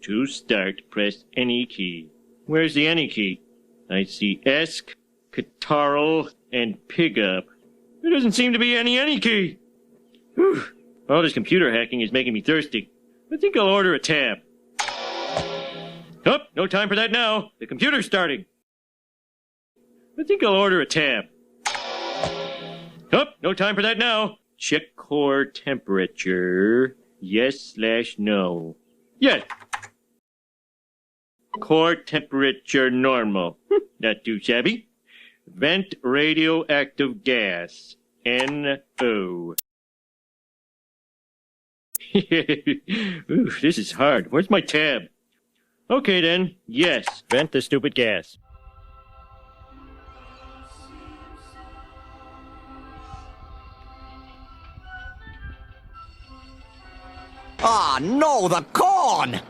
To start, press any key. Where's the any key? I see ESC, catarrh, and pickup. There doesn't seem to be any key. Whew. All this computer hacking is making me thirsty. I think I'll order a tab. Oh, no time for that now. The computer's starting. I think I'll order a tab. Oh, no time for that now. Check core temperature. Yes/no. Yes. Core temperature normal. Not too shabby. Vent radioactive gas. NO. Ooh, this is hard. Where's my tab? Okay then. Yes. Vent the stupid gas. Ah, no, the corn!